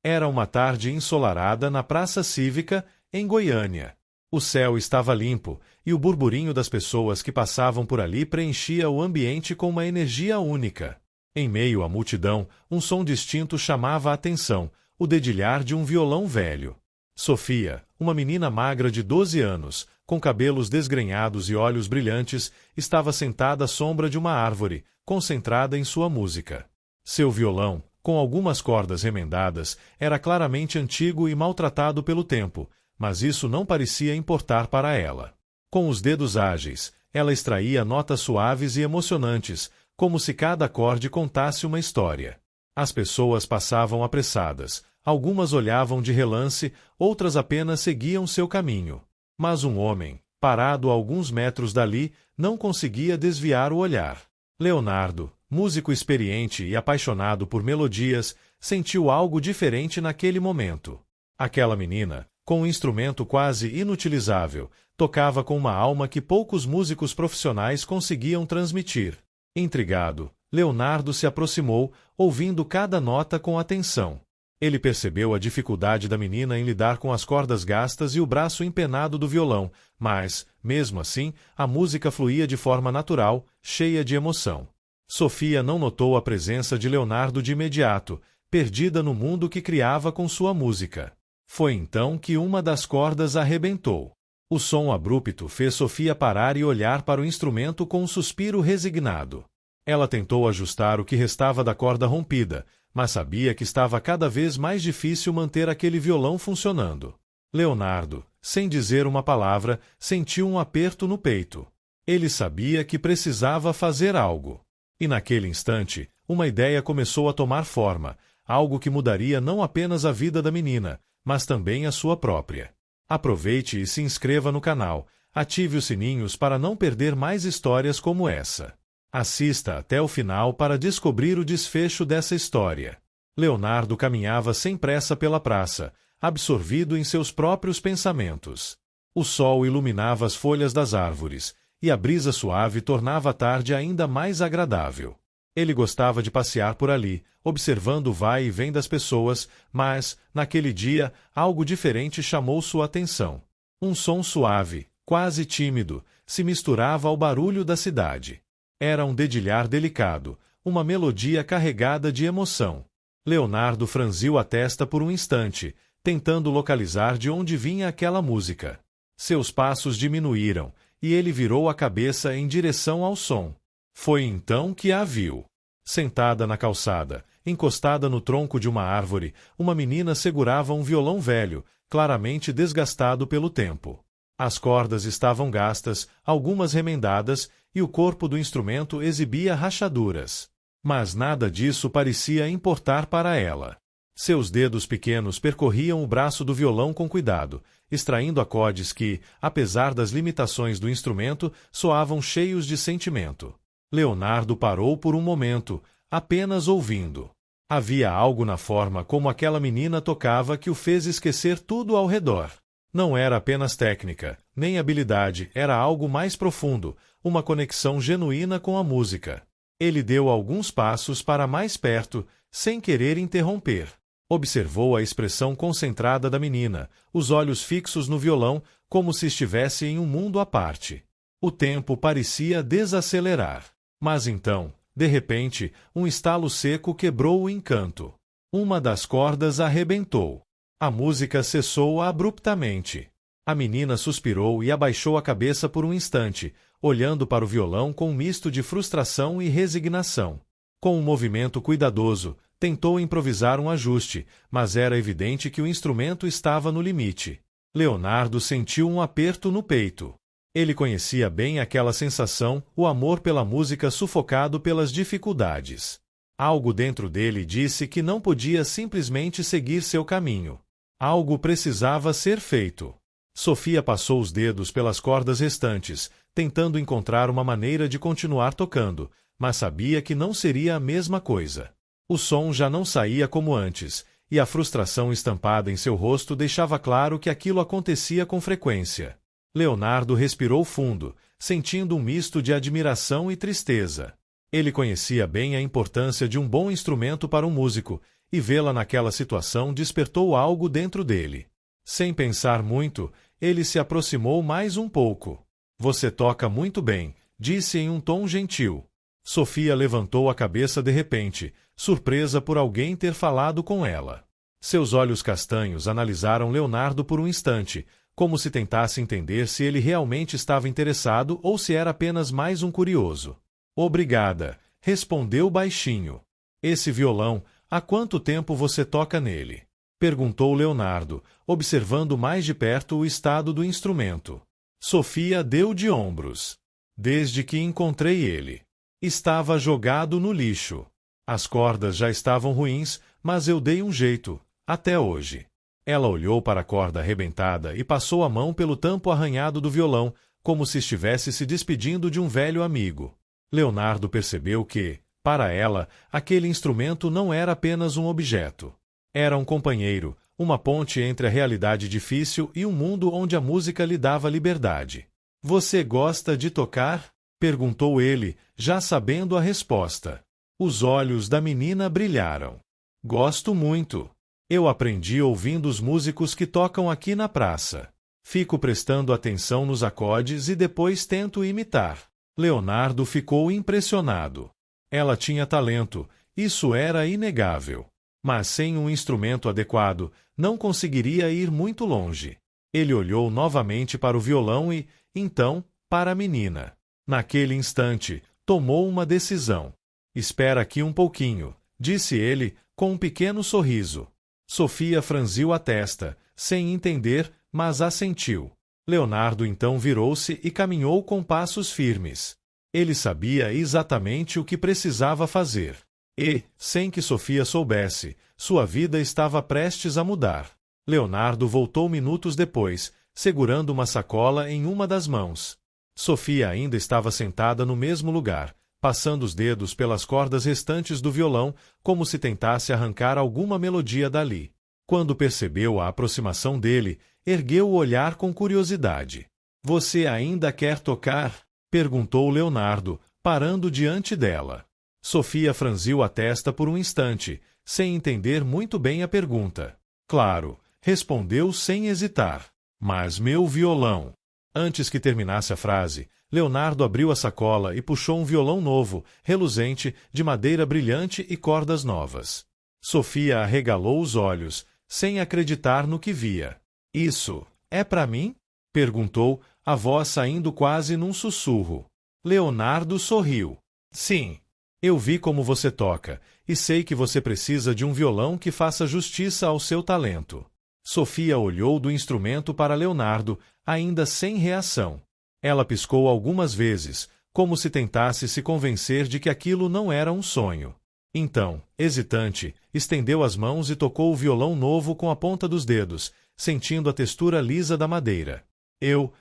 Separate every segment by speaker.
Speaker 1: Era uma tarde ensolarada na Praça Cívica, em Goiânia. O céu estava limpo, e o burburinho das pessoas que passavam por ali preenchia o ambiente com uma energia única. Em meio à multidão, um som distinto chamava a atenção, o dedilhar de um violão velho. Sofia, uma menina magra de 12 anos, com cabelos desgrenhados e olhos brilhantes, estava sentada à sombra de uma árvore, concentrada em sua música. Seu violão, com algumas cordas remendadas, era claramente antigo e maltratado pelo tempo, mas isso não parecia importar para ela. Com os dedos ágeis, ela extraía notas suaves e emocionantes, como se cada acorde contasse uma história. As pessoas passavam apressadas, algumas olhavam de relance, outras apenas seguiam seu caminho. Mas um homem, parado a alguns metros dali, não conseguia desviar o olhar. Leonardo, músico experiente e apaixonado por melodias, sentiu algo diferente naquele momento. Aquela menina, com um instrumento quase inutilizável, tocava com uma alma que poucos músicos profissionais conseguiam transmitir. Intrigado, Leonardo se aproximou, ouvindo cada nota com atenção. Ele percebeu a dificuldade da menina em lidar com as cordas gastas e o braço empenado do violão, mas, mesmo assim, a música fluía de forma natural, cheia de emoção. Sofia não notou a presença de Leonardo de imediato, perdida no mundo que criava com sua música. Foi então que uma das cordas arrebentou. O som abrupto fez Sofia parar e olhar para o instrumento com um suspiro resignado. Ela tentou ajustar o que restava da corda rompida, mas sabia que estava cada vez mais difícil manter aquele violão funcionando. Leonardo, sem dizer uma palavra, sentiu um aperto no peito. Ele sabia que precisava fazer algo. E naquele instante, uma ideia começou a tomar forma, algo que mudaria não apenas a vida da menina, mas também a sua própria. Aproveite e se inscreva no canal, ative os sininhos para não perder mais histórias como essa. Assista até o final para descobrir o desfecho dessa história. Leonardo caminhava sem pressa pela praça, absorvido em seus próprios pensamentos. O sol iluminava as folhas das árvores, e a brisa suave tornava a tarde ainda mais agradável. Ele gostava de passear por ali, observando o vai e vem das pessoas, mas, naquele dia, algo diferente chamou sua atenção. Um som suave, quase tímido, se misturava ao barulho da cidade. Era um dedilhar delicado, uma melodia carregada de emoção. Leonardo franziu a testa por um instante, tentando localizar de onde vinha aquela música. Seus passos diminuíram, e ele virou a cabeça em direção ao som. Foi então que a viu. Sentada na calçada, encostada no tronco de uma árvore, uma menina segurava um violão velho, claramente desgastado pelo tempo. As cordas estavam gastas, algumas remendadas, e o corpo do instrumento exibia rachaduras. Mas nada disso parecia importar para ela. Seus dedos pequenos percorriam o braço do violão com cuidado, extraindo acordes que, apesar das limitações do instrumento, soavam cheios de sentimento. Leonardo parou por um momento, apenas ouvindo. Havia algo na forma como aquela menina tocava que o fez esquecer tudo ao redor. Não era apenas técnica, nem habilidade, era algo mais profundo, uma conexão genuína com a música. Ele deu alguns passos para mais perto, sem querer interromper. Observou a expressão concentrada da menina, os olhos fixos no violão, como se estivesse em um mundo à parte. O tempo parecia desacelerar. Mas então, de repente, um estalo seco quebrou o encanto. Uma das cordas arrebentou. A música cessou abruptamente. A menina suspirou e abaixou a cabeça por um instante, olhando para o violão com um misto de frustração e resignação. Com um movimento cuidadoso, tentou improvisar um ajuste, mas era evidente que o instrumento estava no limite. Leonardo sentiu um aperto no peito. Ele conhecia bem aquela sensação, o amor pela música sufocado pelas dificuldades. Algo dentro dele disse que não podia simplesmente seguir seu caminho. Algo precisava ser feito. Sofia passou os dedos pelas cordas restantes, tentando encontrar uma maneira de continuar tocando, mas sabia que não seria a mesma coisa. O som já não saía como antes, e a frustração estampada em seu rosto deixava claro que aquilo acontecia com frequência. Leonardo respirou fundo, sentindo um misto de admiração e tristeza. Ele conhecia bem a importância de um bom instrumento para um músico, e vê-la naquela situação despertou algo dentro dele. Sem pensar muito, ele se aproximou mais um pouco. Você toca muito bem, disse em um tom gentil. Sofia levantou a cabeça de repente, surpresa por alguém ter falado com ela. Seus olhos castanhos analisaram Leonardo por um instante, como se tentasse entender se ele realmente estava interessado ou se era apenas mais um curioso. Obrigada, respondeu baixinho. Esse violão, há quanto tempo você toca nele? Perguntou Leonardo, observando mais de perto o estado do instrumento. Sofia deu de ombros. Desde que encontrei ele. Estava jogado no lixo. As cordas já estavam ruins, mas eu dei um jeito, até hoje. Ela olhou para a corda arrebentada e passou a mão pelo tampo arranhado do violão, como se estivesse se despedindo de um velho amigo. Leonardo percebeu que, para ela, aquele instrumento não era apenas um objeto. Era um companheiro, uma ponte entre a realidade difícil e um mundo onde a música lhe dava liberdade. Você gosta de tocar? Perguntou ele, já sabendo a resposta. Os olhos da menina brilharam. Gosto muito. Eu aprendi ouvindo os músicos que tocam aqui na praça. Fico prestando atenção nos acordes e depois tento imitar. Leonardo ficou impressionado. Ela tinha talento, isso era inegável. Mas sem um instrumento adequado, não conseguiria ir muito longe. Ele olhou novamente para o violão e, então, para a menina. Naquele instante, tomou uma decisão. Espera aqui um pouquinho, disse ele, com um pequeno sorriso. Sofia franziu a testa, sem entender, mas assentiu. Leonardo então virou-se e caminhou com passos firmes. Ele sabia exatamente o que precisava fazer. E, sem que Sofia soubesse, sua vida estava prestes a mudar. Leonardo voltou minutos depois, segurando uma sacola em uma das mãos. Sofia ainda estava sentada no mesmo lugar, passando os dedos pelas cordas restantes do violão, como se tentasse arrancar alguma melodia dali. Quando percebeu a aproximação dele, ergueu o olhar com curiosidade. — Você ainda quer tocar? Perguntou Leonardo, parando diante dela. Sofia franziu a testa por um instante, sem entender muito bem a pergunta. — Claro, respondeu sem hesitar. Mas meu violão. Antes que terminasse a frase, Leonardo abriu a sacola e puxou um violão novo, reluzente, de madeira brilhante e cordas novas. Sofia arregalou os olhos, sem acreditar no que via. — Isso é para mim? Perguntou, a voz saindo quase num sussurro. Leonardo sorriu. — Sim. Eu vi como você toca, e sei que você precisa de um violão que faça justiça ao seu talento. Sofia olhou do instrumento para Leonardo, ainda sem reação. Ela piscou algumas vezes, como se tentasse se convencer de que aquilo não era um sonho. Então, hesitante, estendeu as mãos e tocou o violão novo com a ponta dos dedos, sentindo a textura lisa da madeira. Eu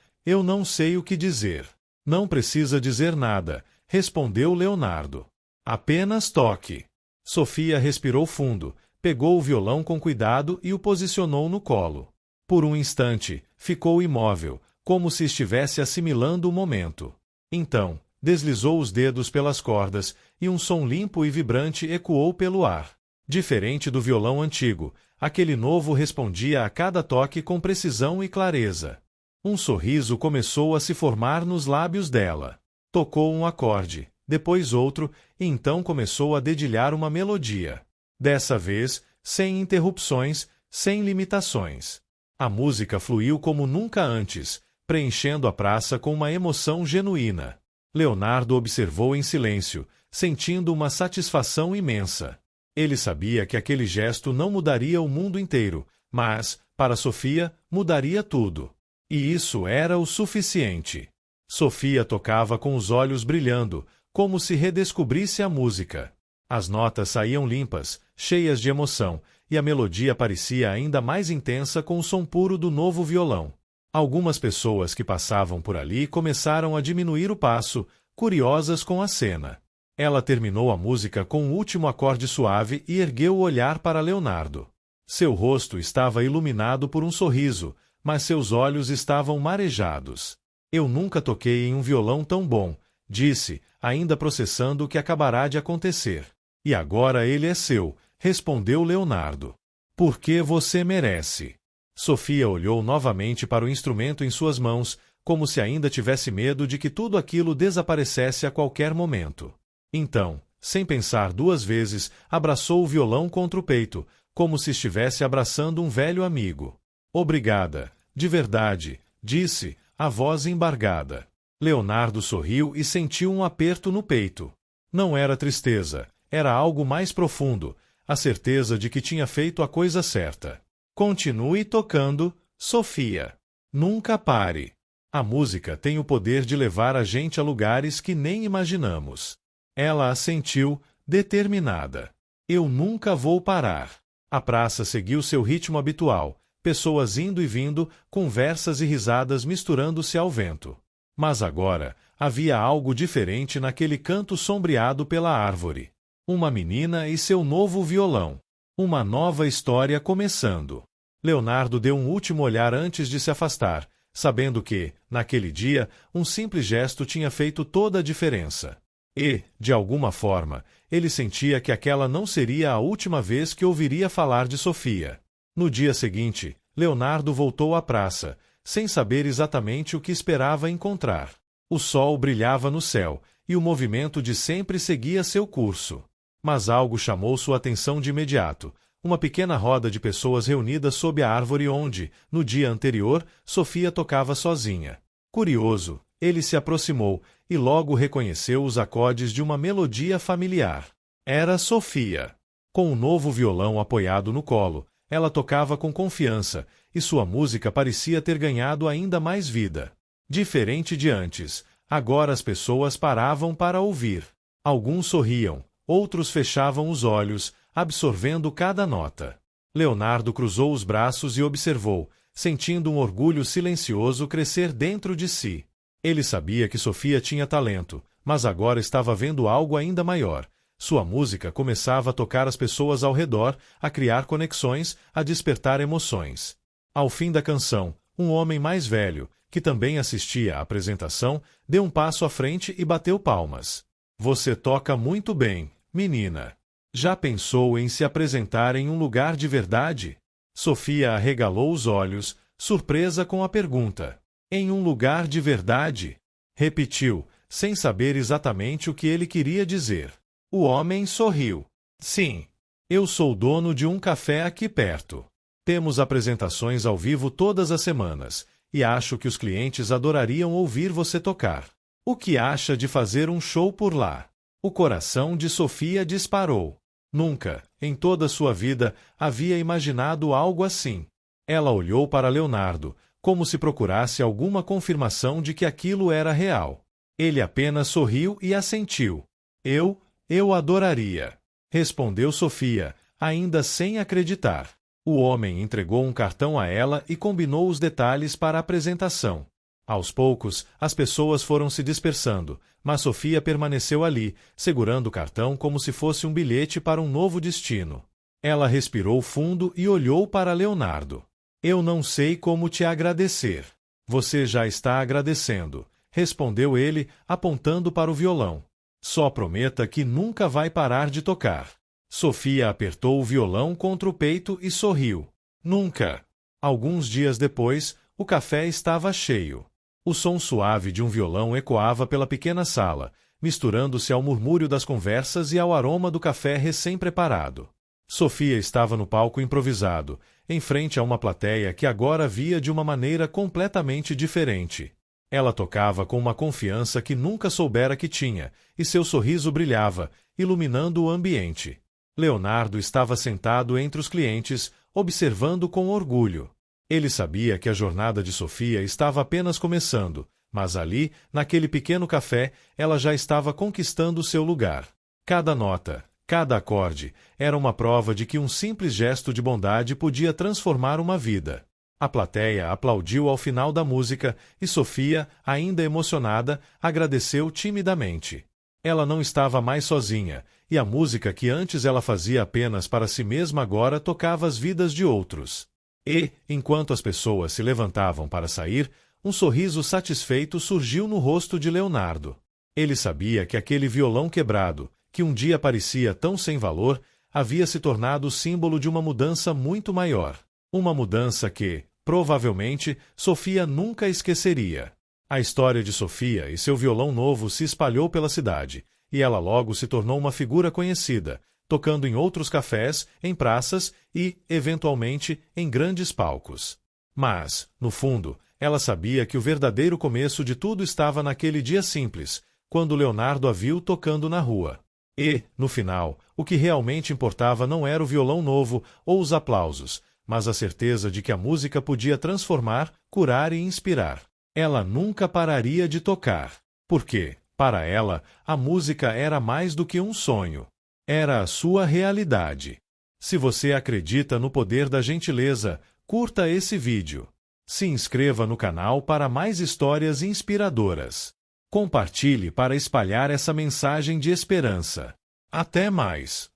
Speaker 1: não sei o que dizer. Não precisa dizer nada, respondeu Leonardo. Apenas toque. Sofia respirou fundo, pegou o violão com cuidado e o posicionou no colo. Por um instante, ficou imóvel, como se estivesse assimilando o momento. Então, deslizou os dedos pelas cordas e um som limpo e vibrante ecoou pelo ar. Diferente do violão antigo, aquele novo respondia a cada toque com precisão e clareza. Um sorriso começou a se formar nos lábios dela. Tocou um acorde, depois outro, e então começou a dedilhar uma melodia. Dessa vez, sem interrupções, sem limitações. A música fluiu como nunca antes, preenchendo a praça com uma emoção genuína. Leonardo observou em silêncio, sentindo uma satisfação imensa. Ele sabia que aquele gesto não mudaria o mundo inteiro, mas, para Sofia, mudaria tudo. E isso era o suficiente. Sofia tocava com os olhos brilhando, como se redescobrisse a música. As notas saíam limpas, cheias de emoção, e a melodia parecia ainda mais intensa com o som puro do novo violão. Algumas pessoas que passavam por ali começaram a diminuir o passo, curiosas com a cena. Ela terminou a música com o último acorde suave e ergueu o olhar para Leonardo. Seu rosto estava iluminado por um sorriso, mas seus olhos estavam marejados. Eu nunca toquei em um violão tão bom, disse, ainda processando o que acabará de acontecer. E agora ele é seu, respondeu Leonardo. Porque você merece. Sofia olhou novamente para o instrumento em suas mãos, como se ainda tivesse medo de que tudo aquilo desaparecesse a qualquer momento. Então, sem pensar duas vezes, abraçou o violão contra o peito, como se estivesse abraçando um velho amigo. Obrigada, de verdade, disse, a voz embargada. Leonardo sorriu e sentiu um aperto no peito. Não era tristeza, era algo mais profundo, a certeza de que tinha feito a coisa certa. Continue tocando, Sofia. Nunca pare. A música tem o poder de levar a gente a lugares que nem imaginamos. Ela assentiu, determinada. Eu nunca vou parar. A praça seguiu seu ritmo habitual, pessoas indo e vindo, conversas e risadas misturando-se ao vento. Mas agora, havia algo diferente naquele canto sombreado pela árvore. Uma menina e seu novo violão. Uma nova história começando. Leonardo deu um último olhar antes de se afastar, sabendo que, naquele dia, um simples gesto tinha feito toda a diferença. E, de alguma forma, ele sentia que aquela não seria a última vez que ouviria falar de Sofia. No dia seguinte, Leonardo voltou à praça, sem saber exatamente o que esperava encontrar. O sol brilhava no céu, e o movimento de sempre seguia seu curso. Mas algo chamou sua atenção de imediato. Uma pequena roda de pessoas reunidas sob a árvore onde, no dia anterior, Sofia tocava sozinha. Curioso, ele se aproximou e logo reconheceu os acordes de uma melodia familiar. Era Sofia. Com um novo violão apoiado no colo, ela tocava com confiança, e sua música parecia ter ganhado ainda mais vida. Diferente de antes, agora as pessoas paravam para ouvir. Alguns sorriam, outros fechavam os olhos, absorvendo cada nota. Leonardo cruzou os braços e observou, sentindo um orgulho silencioso crescer dentro de si. Ele sabia que Sofia tinha talento, mas agora estava vendo algo ainda maior. Sua música começava a tocar as pessoas ao redor, a criar conexões, a despertar emoções. Ao fim da canção, um homem mais velho, que também assistia à apresentação, deu um passo à frente e bateu palmas. Você toca muito bem, menina. Já pensou em se apresentar em um lugar de verdade? Sofia arregalou os olhos, surpresa com a pergunta. Em um lugar de verdade? Repetiu, sem saber exatamente o que ele queria dizer. O homem sorriu. Sim. Eu sou dono de um café aqui perto. Temos apresentações ao vivo todas as semanas, e acho que os clientes adorariam ouvir você tocar. O que acha de fazer um show por lá? O coração de Sofia disparou. Nunca, em toda sua vida, havia imaginado algo assim. Ela olhou para Leonardo, como se procurasse alguma confirmação de que aquilo era real. Ele apenas sorriu e assentiu. Eu adoraria, respondeu Sofia, ainda sem acreditar. O homem entregou um cartão a ela e combinou os detalhes para a apresentação. Aos poucos, as pessoas foram se dispersando, mas Sofia permaneceu ali, segurando o cartão como se fosse um bilhete para um novo destino. Ela respirou fundo e olhou para Leonardo. Eu não sei como te agradecer. Você já está agradecendo, respondeu ele, apontando para o violão. Só prometa que nunca vai parar de tocar. Sofia apertou o violão contra o peito e sorriu. Nunca. Alguns dias depois, o café estava cheio. O som suave de um violão ecoava pela pequena sala, misturando-se ao murmúrio das conversas e ao aroma do café recém-preparado. Sofia estava no palco improvisado, em frente a uma plateia que agora via de uma maneira completamente diferente. Ela tocava com uma confiança que nunca soubera que tinha, e seu sorriso brilhava, iluminando o ambiente. Leonardo estava sentado entre os clientes, observando com orgulho. Ele sabia que a jornada de Sofia estava apenas começando, mas ali, naquele pequeno café, ela já estava conquistando seu lugar. Cada nota, cada acorde, era uma prova de que um simples gesto de bondade podia transformar uma vida. A plateia aplaudiu ao final da música e Sofia, ainda emocionada, agradeceu timidamente. Ela não estava mais sozinha, e a música que antes ela fazia apenas para si mesma agora tocava as vidas de outros. E, enquanto as pessoas se levantavam para sair, um sorriso satisfeito surgiu no rosto de Leonardo. Ele sabia que aquele violão quebrado, que um dia parecia tão sem valor, havia se tornado símbolo de uma mudança muito maior. Uma mudança que, provavelmente, Sofia nunca esqueceria. A história de Sofia e seu violão novo se espalhou pela cidade, e ela logo se tornou uma figura conhecida, tocando em outros cafés, em praças e, eventualmente, em grandes palcos. Mas, no fundo, ela sabia que o verdadeiro começo de tudo estava naquele dia simples, quando Leonardo a viu tocando na rua. E, no final, o que realmente importava não era o violão novo ou os aplausos, mas a certeza de que a música podia transformar, curar e inspirar. Ela nunca pararia de tocar, porque, para ela, a música era mais do que um sonho. Era a sua realidade. Se você acredita no poder da gentileza, curta esse vídeo. Se inscreva no canal para mais histórias inspiradoras. Compartilhe para espalhar essa mensagem de esperança. Até mais!